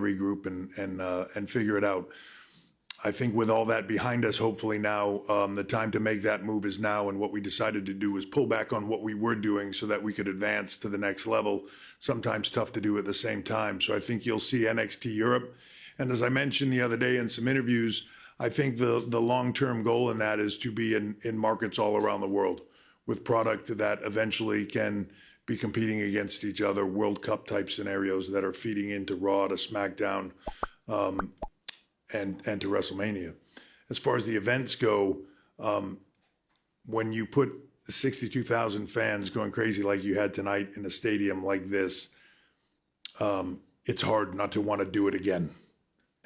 regroup and figure it out. I think with all that behind us, hopefully now, the time to make that move is now. And what we decided to do was pull back on what we were doing so that we could advance to the next level. Sometimes tough to do at the same time. So I think you'll see NXT Europe. And as I mentioned the other day in some interviews, I think the long-term goal in that is to be in markets all around the world with product that eventually can be competing against each other, World Cup type scenarios that are feeding into Raw, to SmackDown, and to WrestleMania. As far as the events go, when you put 62,000 fans going crazy like you had tonight in a stadium like this, it's hard not to want to do it again.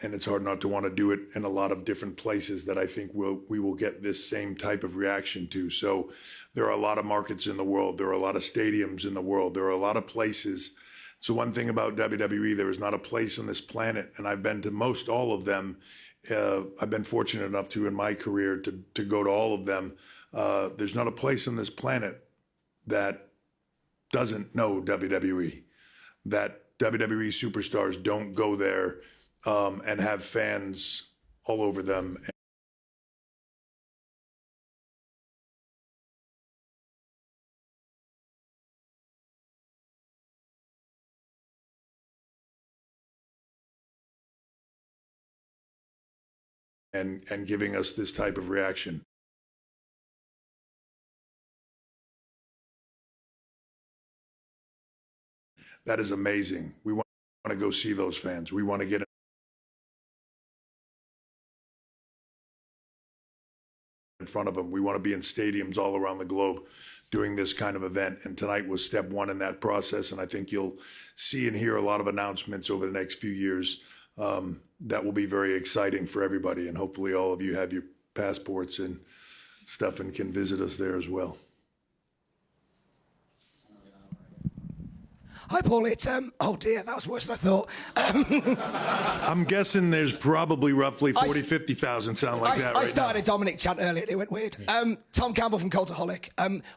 And it's hard not to want to do it in a lot of different places that I think we will get this same type of reaction to. So there are a lot of markets in the world. There are a lot of stadiums in the world. There are a lot of places. So one thing about WWE, there is not a place on this planet, and I've been to most all of them. I've been fortunate enough to, in my career, to go to all of them. There's not a place on this planet that doesn't know WWE, that WWE superstars don't go there and have fans all over them. And giving us this type of reaction. That is amazing. We want to go see those fans. We want to get in front of them. We want to be in stadiums all around the globe doing this kind of event. And tonight was step one in that process. And I think you'll see and hear a lot of announcements over the next few years that will be very exciting for everybody. And hopefully all of you have your passports and stuff and can visit us there as well. Hi, Paul. It's oh dear, that was worse than I thought. I'm guessing there's probably roughly 40, 50,000 sound like that right now. I started a Dominic chant earlier and it went weird. Tom Campbell from Cultaholic.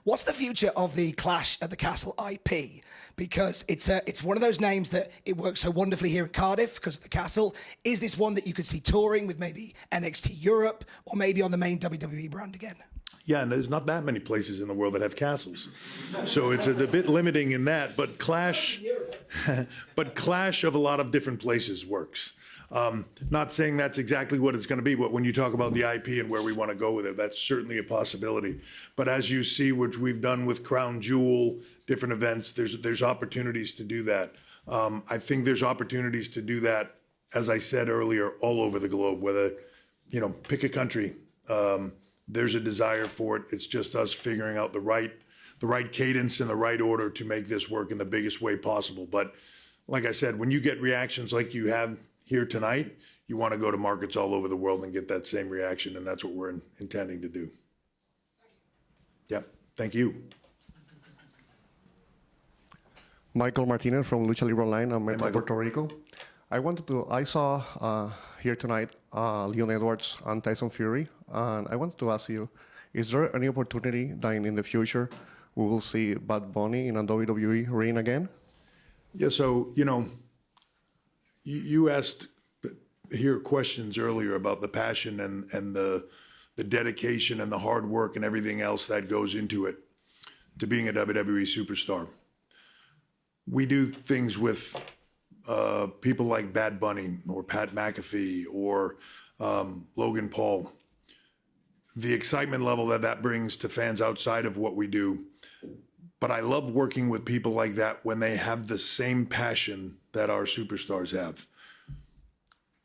What's the future of the Clash at the Castle IP? Because it's one of those names that it works so wonderfully here in Cardiff because of the Castle. Is this one that you could see touring with maybe NXT Europe or maybe on the main WWE brand again? Yeah, and there's not that many places in the world that have castles. So it's a bit limiting in that, but Clash of a lot of different places works. Not saying that's exactly what it's going to be, but when you talk about the IP and where we want to go with it, that's certainly a possibility. But as you see, which we've done with Crown Jewel, different events, there's opportunities to do that. I think there's opportunities to do that, as I said earlier, all over the globe, whether, pick a country. There's a desire for it. It's just us figuring out the right cadence and the right order to make this work in the biggest way possible. But like I said, when you get reactions like you have here tonight, you want to go to markets all over the world and get that same reaction, and that's what we're intending to do. Yeah, thank you. Michael Martinez from Lucha Libre Online. I'm in Puerto Rico. I saw here tonight Leon Edwards and Tyson Fury, and I wanted to ask you, is there any opportunity that in the future we will see Bad Bunny in a WWE ring again? Yeah, so, you asked here questions earlier about the passion and the dedication and the hard work and everything else that goes into it, to being a WWE superstar. We do things with people like Bad Bunny or Pat McAfee or Logan Paul. The excitement level that brings to fans outside of what we do. But I love working with people like that when they have the same passion that our superstars have.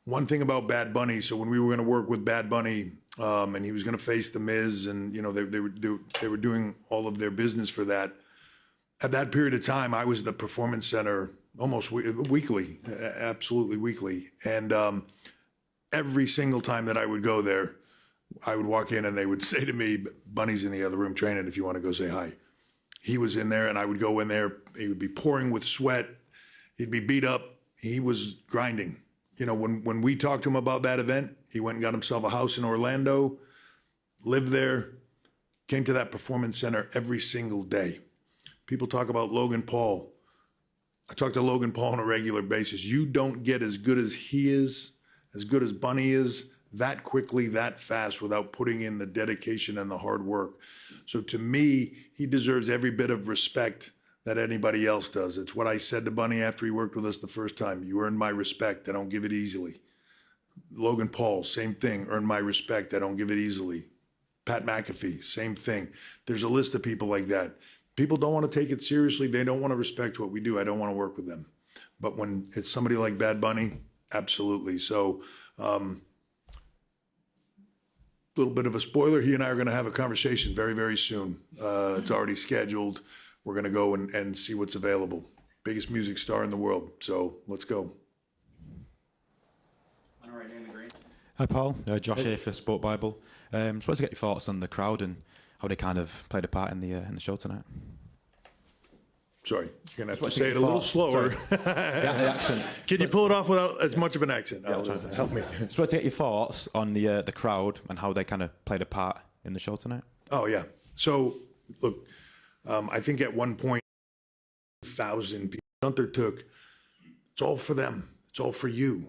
One thing about Bad Bunny, so when we were going to work with Bad Bunny and he was going to face The Miz and, they were doing all of their business for that. At that period of time, I was at the Performance Center almost weekly, absolutely weekly. And every single time that I would go there, I would walk in and they would say to me, Bunny's in the other room training if you want to go say hi. He was in there and I would go in there. He would be pouring with sweat. He'd be beat up. He was grinding. When we talked to him about that event, he went and got himself a house in Orlando, lived there, came to that Performance Center every single day. People talk about Logan Paul. I talk to Logan Paul on a regular basis. You don't get as good as he is, as good as Bunny is, that quickly, that fast, without putting in the dedication and the hard work. So to me, he deserves every bit of respect that anybody else does. It's what I said to Bunny after he worked with us the first time. You earn my respect. I don't give it easily. Logan Paul, same thing. Earn my respect. I don't give it easily. Pat McAfee, same thing. There's a list of people like that. People don't want to take it seriously. They don't want to respect what we do. I don't want to work with them. But when it's somebody like Bad Bunny, absolutely. So, little bit of a spoiler. He and I are going to have a conversation very, very soon. It's already scheduled. We're going to go and see what's available. Biggest music star in the world. So let's go. Hi, Paul. Josh here for Sport Bible. Just wanted to get your thoughts on the crowd and how they kind of played a part in the show tonight. Sorry, you're going to have to Just say it a little slower. the accent. Can you pull it off without as much of an accent? Help me. Just wanted to get your thoughts on the crowd and how they kind of played a part in the show tonight. Oh, yeah. So, look, I think at one point, 1,000 people, Gunther took, it's all for them. It's all for you,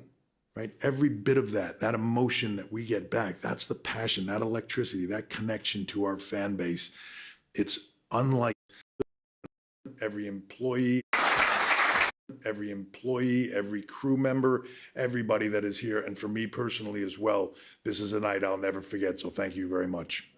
right? Every bit of that emotion that we get back, that's the passion, that electricity, that connection to our fan base. It's unlike every employee, every crew member, everybody that is here. And for me personally as well, this is a night I'll never forget. So thank you very much.